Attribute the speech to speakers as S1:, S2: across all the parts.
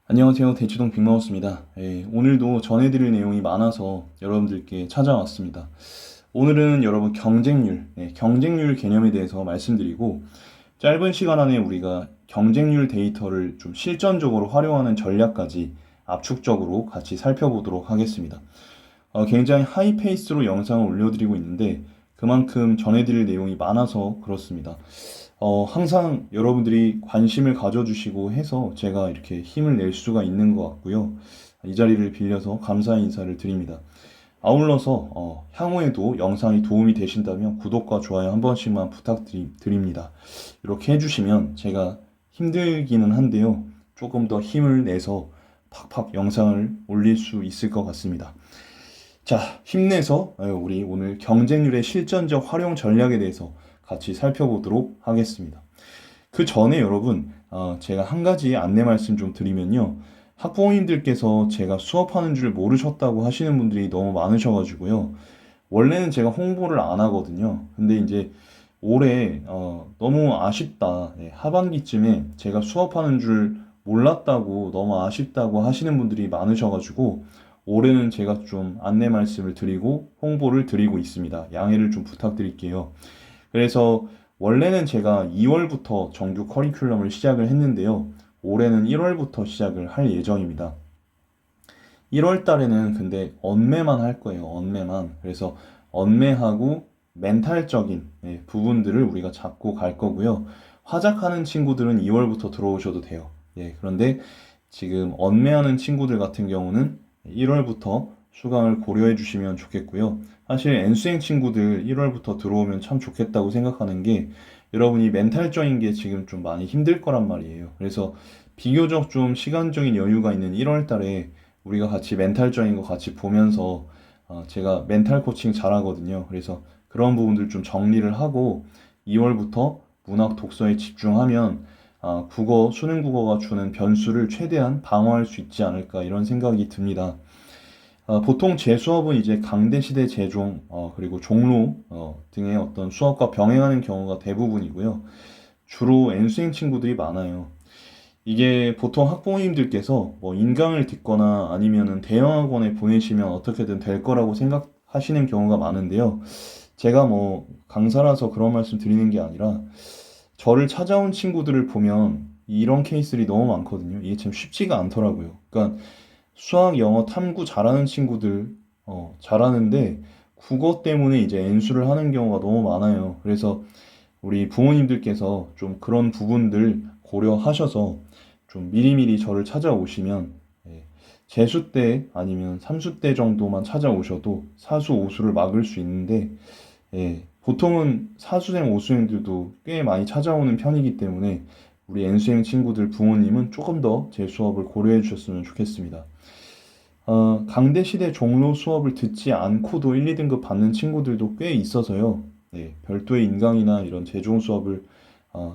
S1: 안녕하세요. 대치동 빅마우스입니다. 오늘도 전해드릴 내용이 많아서 여러분들께 찾아왔습니다. 오늘은 여러분 경쟁률, 경쟁률 개념에 대해서 말씀드리고 짧은 시간 안에 우리가 경쟁률 데이터를 좀 실전적으로 활용하는 전략까지 압축적으로 같이 살펴보도록 하겠습니다. 굉장히 하이페이스로 영상을 올려드리고 있는데 그만큼 전해드릴 내용이 많아서 그렇습니다. 항상 여러분들이 관심을 가져주시고 해서 제가 이렇게 힘을 낼 수가 있는 것 같고요. 이 자리를 빌려서 감사의 인사를 드립니다. 아울러서 향후에도 영상이 도움이 되신다면 구독과 좋아요 한 번씩만 부탁드립니다. 이렇게 해주시면 제가 힘들기는 한데요. 조금 더 힘을 내서 팍팍 영상을 올릴 수 있을 것 같습니다. 자, 힘내서 우리 오늘 경쟁률의 실전적 활용 전략에 대해서 같이 살펴보도록 하겠습니다. 그 전에 여러분, 제가 한 가지 안내 말씀 좀 드리면요. 학부모님들께서 제가 수업하는 줄 모르셨다고 하시는 분들이 너무 많으셔가지고요. 원래는 제가 홍보를 안 하거든요. 근데 이제 올해 너무 아쉽다. 하반기쯤에 제가 수업하는 줄 몰랐다고 너무 아쉽다고 하시는 분들이 많으셔가지고 올해는 제가 좀 안내 말씀을 드리고 홍보를 드리고 있습니다. 양해를 좀 부탁드릴게요. 그래서 원래는 제가 2월부터 정규 커리큘럼을 시작을 했는데요. 올해는 1월부터 시작을 할 예정입니다. 1월 달에는 근데 언매만 할 거예요. 언매만. 그래서 언매하고 멘탈적인 부분들을 우리가 잡고 갈 거고요. 화작하는 친구들은 2월부터 들어오셔도 돼요. 그런데 지금 언매하는 친구들 같은 경우는 1월부터 수강을 고려해 주시면 좋겠고요. 사실 N수행 친구들 1월부터 들어오면 참 좋겠다고 생각하는 게 여러분이 멘탈적인 게 지금 좀 많이 힘들 거란 말이에요. 그래서 비교적 좀 시간적인 여유가 있는 1월 달에 우리가 같이 멘탈적인 거 같이 보면서 제가 멘탈 코칭 잘하거든요. 그래서 그런 부분들 좀 정리를 하고 2월부터 문학 독서에 집중하면 국어, 수능 국어가 주는 변수를 최대한 방어할 수 있지 않을까 이런 생각이 듭니다. 보통 제 수업은 이제 강대시대 재종, 그리고 종로 등의 어떤 수업과 병행하는 경우가 대부분이고요. 주로 N수행 친구들이 많아요. 이게 보통 학부모님들께서 뭐 인강을 듣거나 아니면은 대형학원에 보내시면 어떻게든 될 거라고 생각하시는 경우가 많은데요. 제가 뭐 강사라서 그런 말씀 드리는 게 아니라 저를 찾아온 친구들을 보면 이런 케이스들이 너무 많거든요. 이게 참 쉽지가 않더라고요. 그러니까 수학, 영어, 탐구 잘하는 친구들, 잘하는데 국어 때문에 이제 N수를 하는 경우가 너무 많아요. 그래서 우리 부모님들께서 좀 그런 부분들 고려하셔서 좀 미리미리 저를 찾아오시면 재수 때 아니면 삼수 때 정도만 찾아오셔도 사수, 오수를 막을 수 있는데 보통은 사수생, 오수생들도 꽤 많이 찾아오는 편이기 때문에 우리 N수생 친구들 부모님은 조금 더 제 수업을 고려해 주셨으면 좋겠습니다. 강대시대 종로 수업을 듣지 않고도 1, 2등급 받는 친구들도 꽤 있어서요. 별도의 인강이나 이런 재종 수업을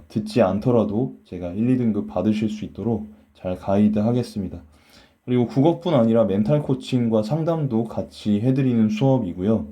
S1: 듣지 않더라도 제가 1, 2등급 받으실 수 있도록 잘 가이드 하겠습니다. 그리고 국어뿐 아니라 멘탈 코칭과 상담도 같이 해드리는 수업이고요.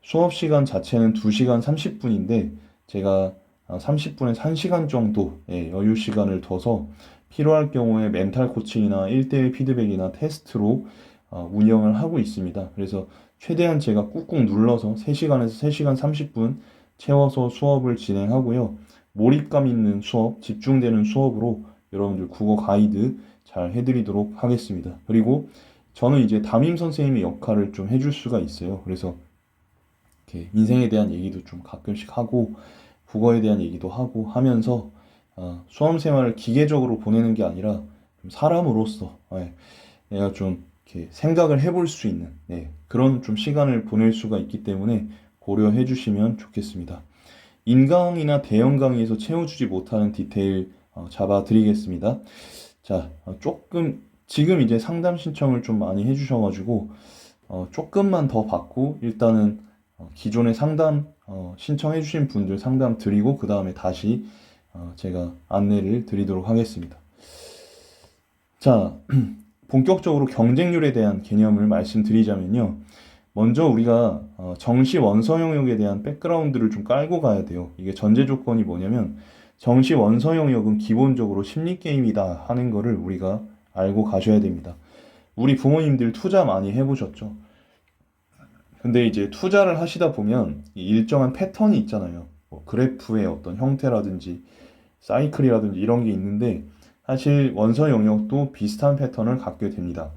S1: 수업 시간 자체는 2시간 30분인데 제가 30분에서 1시간 정도 여유 시간을 둬서 필요할 경우에 멘탈 코칭이나 1대1 피드백이나 테스트로 운영을 하고 있습니다. 그래서 최대한 제가 꾹꾹 눌러서 3시간에서 3시간 30분 채워서 수업을 진행하고요. 몰입감 있는 수업, 집중되는 수업으로 여러분들 국어 가이드 잘 해드리도록 하겠습니다. 그리고 저는 이제 담임 선생님의 역할을 좀 해줄 수가 있어요. 그래서 이렇게 인생에 대한 얘기도 좀 가끔씩 하고 국어에 대한 얘기도 하고 하면서 수험 생활을 기계적으로 보내는 게 아니라 좀 사람으로서 내가 좀 이렇게 생각을 해볼 수 있는 그런 좀 시간을 보낼 수가 있기 때문에 고려해 주시면 좋겠습니다. 인강이나 대형 강의에서 채워주지 못하는 디테일 잡아 드리겠습니다. 자, 조금 지금 이제 상담 신청을 좀 많이 해주셔가지고 조금만 더 받고 일단은 기존에 상담 신청해주신 분들 상담 드리고 그 다음에 다시 제가 안내를 드리도록 하겠습니다. 자, 본격적으로 경쟁률에 대한 개념을 말씀드리자면요. 먼저 우리가 정시 원서 영역에 대한 백그라운드를 좀 깔고 가야 돼요. 이게 전제 조건이 뭐냐면 정시 원서 영역은 기본적으로 심리 게임이다 하는 거를 우리가 알고 가셔야 됩니다. 우리 부모님들 투자 많이 해보셨죠? 근데 이제 투자를 하시다 보면 이 일정한 패턴이 있잖아요. 뭐 그래프의 어떤 형태라든지 사이클이라든지 이런 게 있는데 사실 원서 영역도 비슷한 패턴을 갖게 됩니다.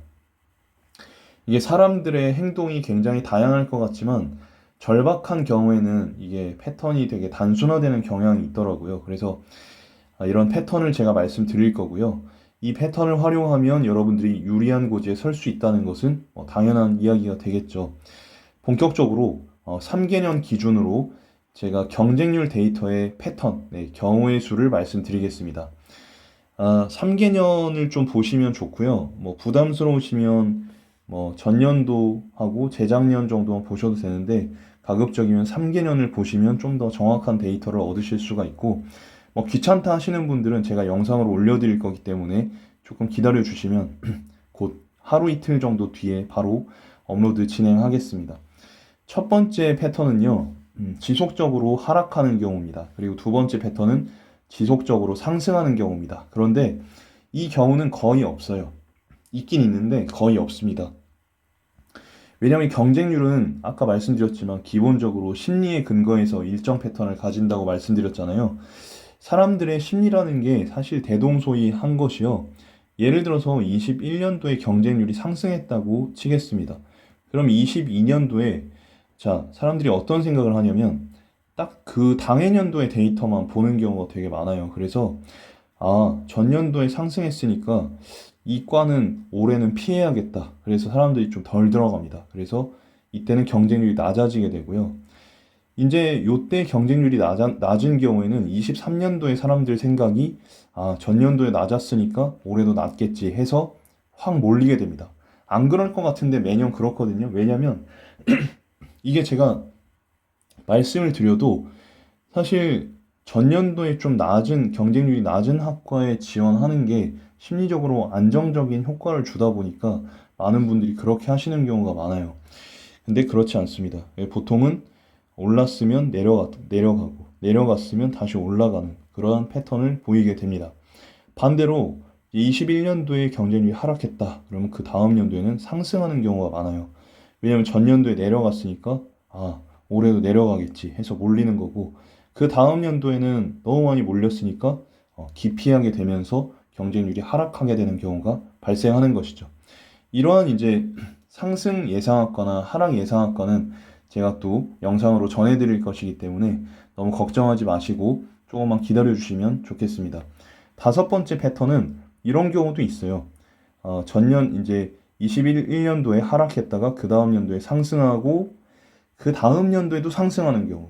S1: 이게 사람들의 행동이 굉장히 다양할 것 같지만 절박한 경우에는 이게 패턴이 되게 단순화되는 경향이 있더라고요. 그래서 이런 패턴을 제가 말씀드릴 거고요. 이 패턴을 활용하면 여러분들이 유리한 고지에 설 수 있다는 것은 당연한 이야기가 되겠죠. 본격적으로 3개년 기준으로 제가 경쟁률 데이터의 패턴, 네, 경우의 수를 말씀드리겠습니다. 3개년을 좀 보시면 좋고요. 뭐 부담스러우시면 뭐 전년도하고 재작년 정도만 보셔도 되는데 가급적이면 3개년을 보시면 좀 더 정확한 데이터를 얻으실 수가 있고 뭐 귀찮다 하시는 분들은 제가 영상으로 올려드릴 거기 때문에 조금 기다려 주시면 곧 하루 이틀 정도 뒤에 바로 업로드 진행하겠습니다. 첫 번째 패턴은요, 지속적으로 하락하는 경우입니다. 그리고 두 번째 패턴은 지속적으로 상승하는 경우입니다. 그런데 이 경우는 거의 없어요. 있긴 있는데 거의 없습니다. 왜냐하면 경쟁률은 아까 말씀드렸지만 기본적으로 심리에 근거해서 일정 패턴을 가진다고 말씀드렸잖아요. 사람들의 심리라는 게 사실 대동소이한 것이요. 예를 들어서 21년도에 경쟁률이 상승했다고 치겠습니다. 그럼 22년도에 자, 사람들이 어떤 생각을 하냐면 딱 그 당해년도의 데이터만 보는 경우가 되게 많아요. 그래서 전년도에 상승했으니까 이 과는 올해는 피해야겠다. 그래서 사람들이 좀 덜 들어갑니다. 그래서 이때는 경쟁률이 낮아지게 되고요. 이제 요때 경쟁률이 낮은 경우에는 23년도에 사람들 생각이 전년도에 낮았으니까 올해도 낮겠지 해서 확 몰리게 됩니다. 안 그럴 것 같은데 매년 그렇거든요. 왜냐면 이게 제가 말씀을 드려도 사실 전년도에 좀 낮은 경쟁률이 낮은 학과에 지원하는 게 심리적으로 안정적인 효과를 주다 보니까 많은 분들이 그렇게 하시는 경우가 많아요. 근데 그렇지 않습니다. 보통은 올랐으면 내려가고 내려갔으면 다시 올라가는 그러한 패턴을 보이게 됩니다. 반대로 21년도에 경쟁률이 하락했다. 그러면 그 다음 연도에는 상승하는 경우가 많아요. 왜냐하면 전년도에 내려갔으니까 올해도 내려가겠지 해서 몰리는 거고 그 다음 연도에는 너무 많이 몰렸으니까 기피하게 되면서 경쟁률이 하락하게 되는 경우가 발생하는 것이죠. 이러한 이제 상승 예상학과나 하락 예상학과는 제가 또 영상으로 전해드릴 것이기 때문에 너무 걱정하지 마시고 조금만 기다려 주시면 좋겠습니다. 다섯 번째 패턴은 이런 경우도 있어요. 전년 이제 21년도에 하락했다가 그 다음 연도에 상승하고 그 다음 연도에도 상승하는 경우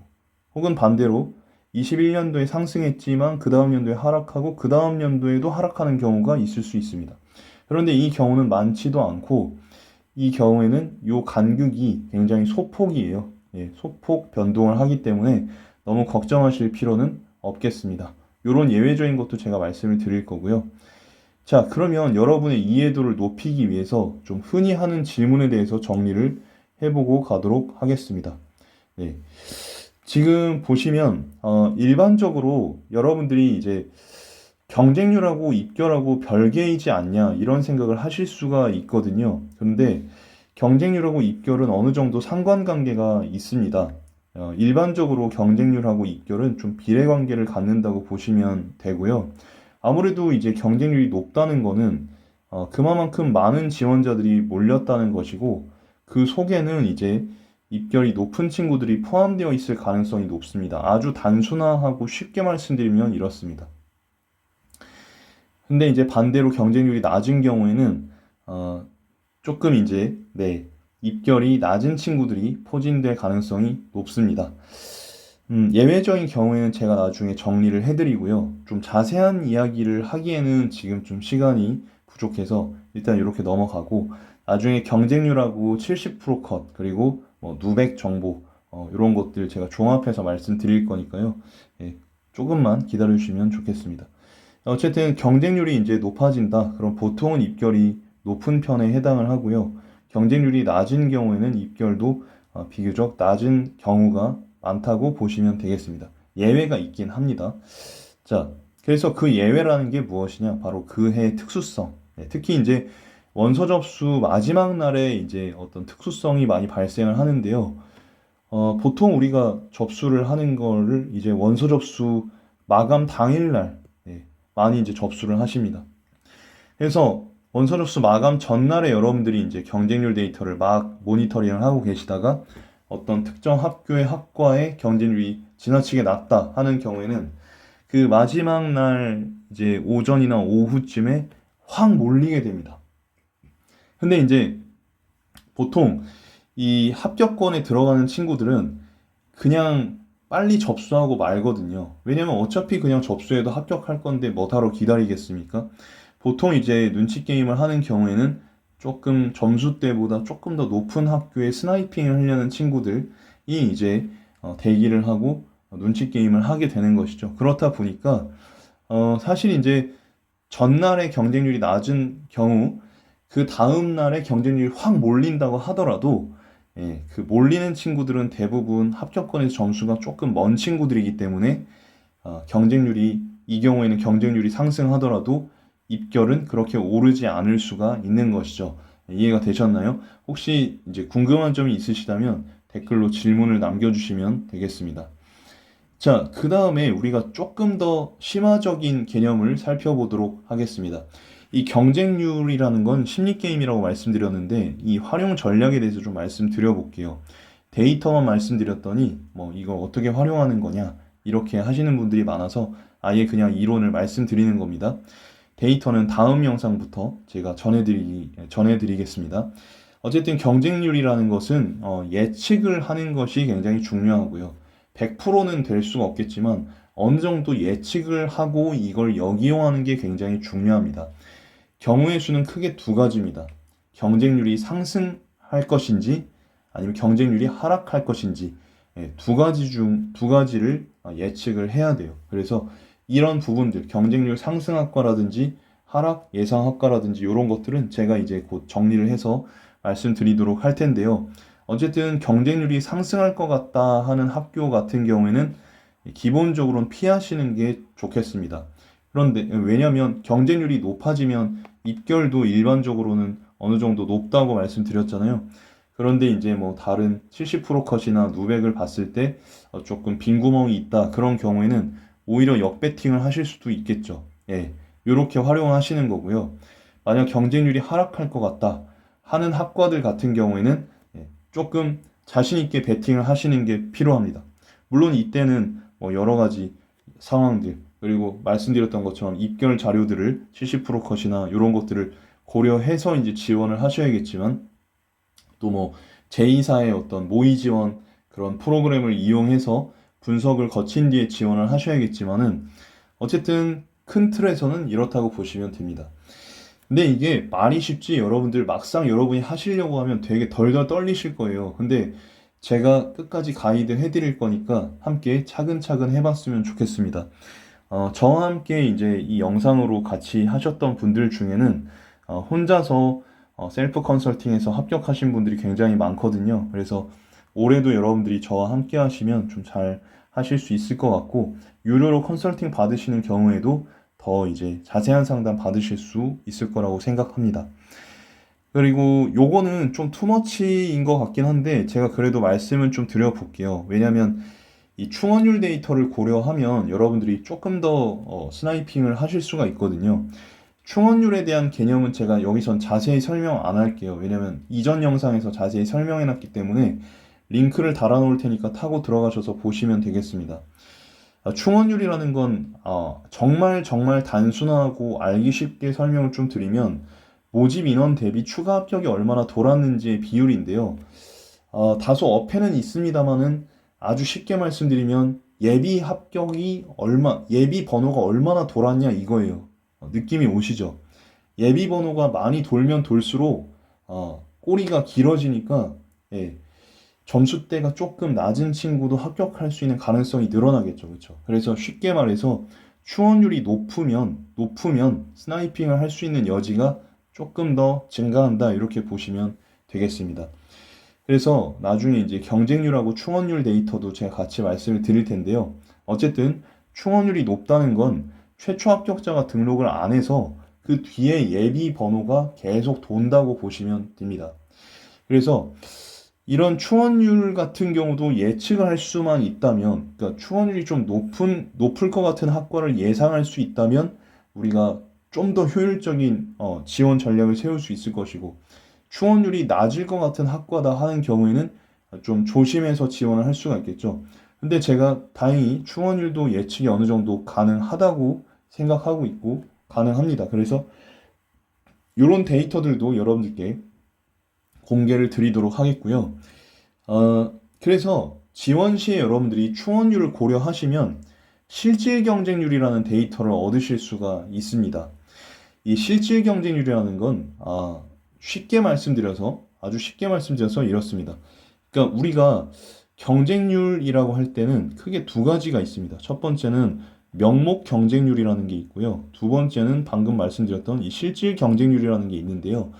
S1: 혹은 반대로 21년도에 상승했지만 그 다음 연도에 하락하고 그 다음 연도에도 하락하는 경우가 있을 수 있습니다. 그런데 이 경우는 많지도 않고 이 경우에는 이 간극이 굉장히 소폭이에요. 소폭 변동을 하기 때문에 너무 걱정하실 필요는 없겠습니다. 이런 예외적인 것도 제가 말씀을 드릴 거고요. 자, 그러면 여러분의 이해도를 높이기 위해서 좀 흔히 하는 질문에 대해서 정리를 해보고 가도록 하겠습니다. 네. 지금 보시면 일반적으로 여러분들이 이제 경쟁률하고 입결하고 별개이지 않냐 이런 생각을 하실 수가 있거든요. 그런데 경쟁률하고 입결은 어느 정도 상관관계가 있습니다. 일반적으로 경쟁률하고 입결은 좀 비례관계를 갖는다고 보시면 되고요. 아무래도 이제 경쟁률이 높다는 거는 그만큼 많은 지원자들이 몰렸다는 것이고 그 속에는 이제 입결이 높은 친구들이 포함되어 있을 가능성이 높습니다. 아주 단순화하고 쉽게 말씀드리면 이렇습니다. 근데 이제 반대로 경쟁률이 낮은 경우에는 조금 이제 입결이 낮은 친구들이 포진될 가능성이 높습니다. 예외적인 경우에는 제가 나중에 정리를 해드리고요. 좀 자세한 이야기를 하기에는 지금 좀 시간이 부족해서 일단 이렇게 넘어가고 나중에 경쟁률하고 70%컷 그리고 뭐 누백 정보 이런 것들 제가 종합해서 말씀드릴 거니까요. 조금만 기다려주시면 좋겠습니다. 어쨌든 경쟁률이 이제 높아진다. 그럼 보통은 입결이 높은 편에 해당을 하고요. 경쟁률이 낮은 경우에는 입결도 비교적 낮은 경우가 많다고 보시면 되겠습니다. 예외가 있긴 합니다. 자, 그래서 그 예외라는 게 무엇이냐? 바로 그 해의 특수성. 특히 이제 원서 접수 마지막 날에 이제 어떤 특수성이 많이 발생을 하는데요. 보통 우리가 접수를 하는 거를 이제 원서 접수 마감 당일날 많이 이제 접수를 하십니다. 그래서 원서 접수 마감 전날에 여러분들이 이제 경쟁률 데이터를 막 모니터링을 하고 계시다가 어떤 특정 학교의 학과의 경쟁률이 지나치게 낮다 하는 경우에는 그 마지막 날 이제 오전이나 오후쯤에 확 몰리게 됩니다. 근데 이제 보통 이 합격권에 들어가는 친구들은 그냥 빨리 접수하고 말거든요. 왜냐면 어차피 그냥 접수해도 합격할 건데 뭐하러 기다리겠습니까? 보통 이제 눈치 게임을 하는 경우에는 조금 점수대보다 조금 더 높은 학교에 스나이핑을 하려는 친구들이 이제 대기를 하고 눈치 게임을 하게 되는 것이죠. 그렇다 보니까 사실 이제 전날의 경쟁률이 낮은 경우 그 다음 날에 경쟁률이 확 몰린다고 하더라도 그 몰리는 친구들은 대부분 합격권에서 점수가 조금 먼 친구들이기 때문에 경쟁률이 이 경우에는 경쟁률이 상승하더라도 입결은 그렇게 오르지 않을 수가 있는 것이죠. 이해가 되셨나요? 혹시 이제 궁금한 점이 있으시다면 댓글로 질문을 남겨주시면 되겠습니다. 자, 그 다음에 우리가 조금 더 심화적인 개념을 살펴보도록 하겠습니다. 이 경쟁률이라는 건 심리게임이라고 말씀드렸는데 이 활용 전략에 대해서 좀 말씀드려볼게요. 데이터만 말씀드렸더니 뭐 이거 어떻게 활용하는 거냐 이렇게 하시는 분들이 많아서 아예 그냥 이론을 말씀드리는 겁니다. 데이터는 다음 영상부터 제가 전해드리겠습니다. 어쨌든 경쟁률이라는 것은 예측을 하는 것이 굉장히 중요하고요. 100%는 될 수가 없겠지만 어느 정도 예측을 하고 이걸 역이용하는 게 굉장히 중요합니다. 경우의 수는 크게 두 가지입니다. 경쟁률이 상승할 것인지 아니면 경쟁률이 하락할 것인지 두 가지 중 두 가지를 예측을 해야 돼요. 그래서 이런 부분들 경쟁률 상승학과라든지 하락 예상학과라든지 이런 것들은 제가 이제 곧 정리를 해서 말씀드리도록 할 텐데요. 어쨌든 경쟁률이 상승할 것 같다 하는 학교 같은 경우에는 기본적으로는 피하시는 게 좋겠습니다. 그런데 왜냐하면 경쟁률이 높아지면 입결도 일반적으로는 어느 정도 높다고 말씀드렸잖아요. 그런데 이제 뭐 다른 70% 컷이나 누백을 봤을 때 조금 빈 구멍이 있다 그런 경우에는 오히려 역배팅을 하실 수도 있겠죠. 이렇게 활용하시는 거고요. 만약 경쟁률이 하락할 것 같다 하는 학과들 같은 경우에는 조금 자신 있게 배팅을 하시는 게 필요합니다. 물론 이때는 뭐 여러 가지 상황들 그리고 말씀드렸던 것처럼 입결 자료들을 70% 컷이나 이런 것들을 고려해서 이제 지원을 하셔야겠지만 또 뭐 제2사의 어떤 모의 지원 그런 프로그램을 이용해서 분석을 거친 뒤에 지원을 하셔야겠지만은 어쨌든 큰 틀에서는 이렇다고 보시면 됩니다. 근데 이게 말이 쉽지 여러분들 막상 여러분이 하시려고 하면 되게 덜덜 떨리실 거예요. 근데 제가 끝까지 가이드 해드릴 거니까 함께 차근차근 해봤으면 좋겠습니다. 저와 함께 이제 이 영상으로 같이 하셨던 분들 중에는 혼자서 셀프 컨설팅에서 합격하신 분들이 굉장히 많거든요. 그래서 올해도 여러분들이 저와 함께 하시면 좀 잘 하실 수 있을 것 같고 유료로 컨설팅 받으시는 경우에도 더 이제 자세한 상담 받으실 수 있을 거라고 생각합니다. 그리고 요거는 좀 투머치인 것 같긴 한데 제가 그래도 말씀을 좀 드려볼게요. 왜냐면 이 충원율 데이터를 고려하면 여러분들이 조금 더 스나이핑을 하실 수가 있거든요. 충원율에 대한 개념은 제가 여기선 자세히 설명 안 할게요. 왜냐면 이전 영상에서 자세히 설명해 놨기 때문에 링크를 달아 놓을 테니까 타고 들어가셔서 보시면 되겠습니다. 충원율이라는 건 정말 단순하고 알기 쉽게 설명을 좀 드리면 모집 인원 대비 추가 합격이 얼마나 돌았는지의 비율인데요. 다소 어폐는 있습니다만은 아주 쉽게 말씀드리면 예비 합격이 예비 번호가 얼마나 돌았냐 이거예요. 느낌이 오시죠? 예비 번호가 많이 돌면 돌수록 꼬리가 길어지니까 점수대가 조금 낮은 친구도 합격할 수 있는 가능성이 늘어나겠죠. 그렇죠? 그래서 쉽게 말해서 충원율이 높으면 스나이핑을 할 수 있는 여지가 조금 더 증가한다 이렇게 보시면 되겠습니다. 그래서 나중에 이제 경쟁률하고 충원율 데이터도 제가 같이 말씀을 드릴 텐데요. 어쨌든 충원율이 높다는 건 최초 합격자가 등록을 안 해서 그 뒤에 예비 번호가 계속 돈다고 보시면 됩니다. 그래서 이런 충원율 같은 경우도 예측을 할 수만 있다면, 그러니까 충원율이 좀 높을 것 같은 학과를 예상할 수 있다면 우리가 좀 더 효율적인 지원 전략을 세울 수 있을 것이고, 충원율이 낮을 것 같은 학과다 하는 경우에는 좀 조심해서 지원을 할 수가 있겠죠. 근데 제가 다행히 충원율도 예측이 어느 정도 가능하다고 생각하고 있고 가능합니다. 그래서 이런 데이터들도 여러분들께 공개를 드리도록 하겠고요. 그래서 지원 시에 여러분들이 충원율을 고려하시면 실질 경쟁률이라는 데이터를 얻으실 수가 있습니다. 이 실질 경쟁률이라는 건 아주 쉽게 말씀드려서 이렇습니다. 그러니까 우리가 경쟁률이라고 할 때는 크게 두 가지가 있습니다. 첫 번째는 명목 경쟁률이라는 게 있고요. 두 번째는 방금 말씀드렸던 이 실질 경쟁률이라는 게 있는데요.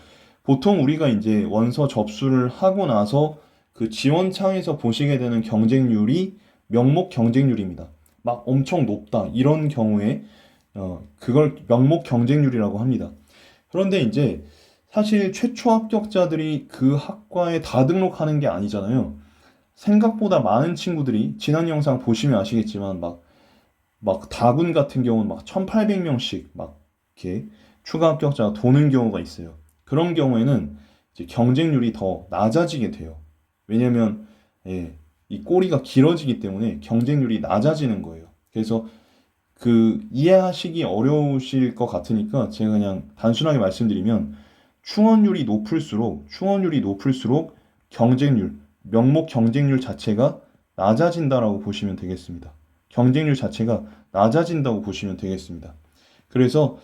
S1: 보통 우리가 이제 원서 접수를 하고 나서 그 지원창에서 보시게 되는 경쟁률이 명목 경쟁률입니다. 막 엄청 높다. 이런 경우에 그걸 명목 경쟁률이라고 합니다. 그런데 이제 사실 최초 합격자들이 그 학과에 다 등록하는 게 아니잖아요. 생각보다 많은 친구들이 지난 영상 보시면 아시겠지만 막 다군 같은 경우는 막 1800명씩 막 이렇게 추가 합격자가 도는 경우가 있어요. 그런 경우에는 이제 경쟁률이 더 낮아지게 돼요. 왜냐면 이 꼬리가 길어지기 때문에 경쟁률이 낮아지는 거예요. 그래서 그 이해하시기 어려우실 것 같으니까 제가 그냥 단순하게 말씀드리면 충원율이 높을수록 경쟁률, 명목 경쟁률 자체가 낮아진다라고 보시면 되겠습니다. 경쟁률 자체가 낮아진다고 보시면 되겠습니다. 그래서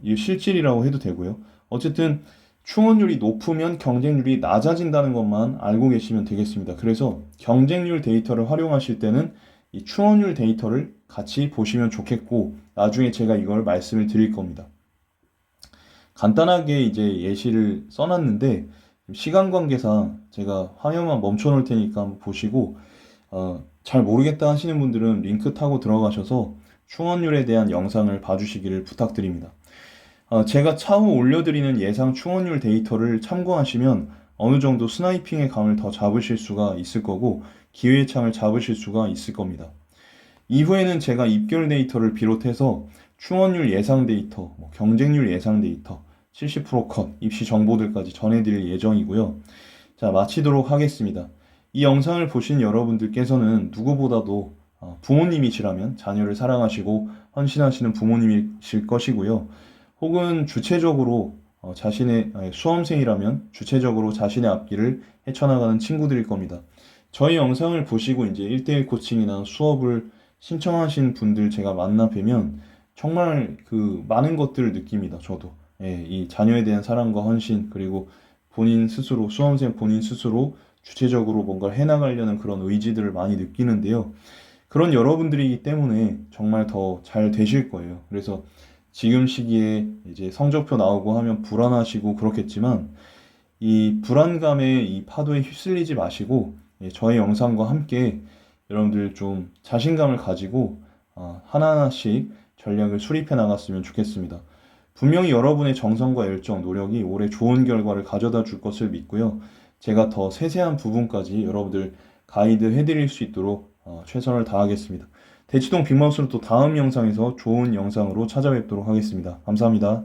S1: 이 실질이라고 해도 되고요. 어쨌든 충원율이 높으면 경쟁률이 낮아진다는 것만 알고 계시면 되겠습니다. 그래서 경쟁률 데이터를 활용하실 때는 이 충원율 데이터를 같이 보시면 좋겠고, 나중에 제가 이걸 말씀을 드릴 겁니다. 간단하게 이제 예시를 써놨는데 시간 관계상 제가 화면만 멈춰 놓을 테니까 한번 보시고 잘 모르겠다 하시는 분들은 링크 타고 들어가셔서 충원율에 대한 영상을 봐주시기를 부탁드립니다. 제가 차후 올려드리는 예상 충원율 데이터를 참고하시면 어느 정도 스나이핑의 감을 더 잡으실 수가 있을 거고 기회의 창을 잡으실 수가 있을 겁니다. 이후에는 제가 입결 데이터를 비롯해서 충원율 예상 데이터, 경쟁률 예상 데이터, 70%컷, 입시 정보들까지 전해드릴 예정이고요. 자, 마치도록 하겠습니다. 이 영상을 보신 여러분들께서는 누구보다도 부모님이시라면 자녀를 사랑하시고 헌신하시는 부모님이실 것이고요. 혹은 주체적으로 자신의 수험생이라면 주체적으로 자신의 앞길을 헤쳐나가는 친구들일 겁니다. 저희 영상을 보시고 이제 1대1 코칭이나 수업을 신청하신 분들 제가 만나 뵈면 정말 그 많은 것들을 느낍니다. 저도 이 자녀에 대한 사랑과 헌신, 그리고 본인 스스로, 수험생 본인 스스로 주체적으로 뭔가를 해나가려는 그런 의지들을 많이 느끼는데요. 그런 여러분들이기 때문에 정말 더 잘 되실 거예요. 그래서 지금 시기에 이제 성적표 나오고 하면 불안하시고 그렇겠지만 이 불안감의 이 파도에 휩쓸리지 마시고 저의 영상과 함께 여러분들 좀 자신감을 가지고 하나하나씩 전략을 수립해 나갔으면 좋겠습니다. 분명히 여러분의 정성과 열정, 노력이 올해 좋은 결과를 가져다 줄 것을 믿고요. 제가 더 세세한 부분까지 여러분들 가이드 해드릴 수 있도록 최선을 다하겠습니다. 대치동 빅마우스로 또 다음 영상에서 좋은 영상으로 찾아뵙도록 하겠습니다. 감사합니다.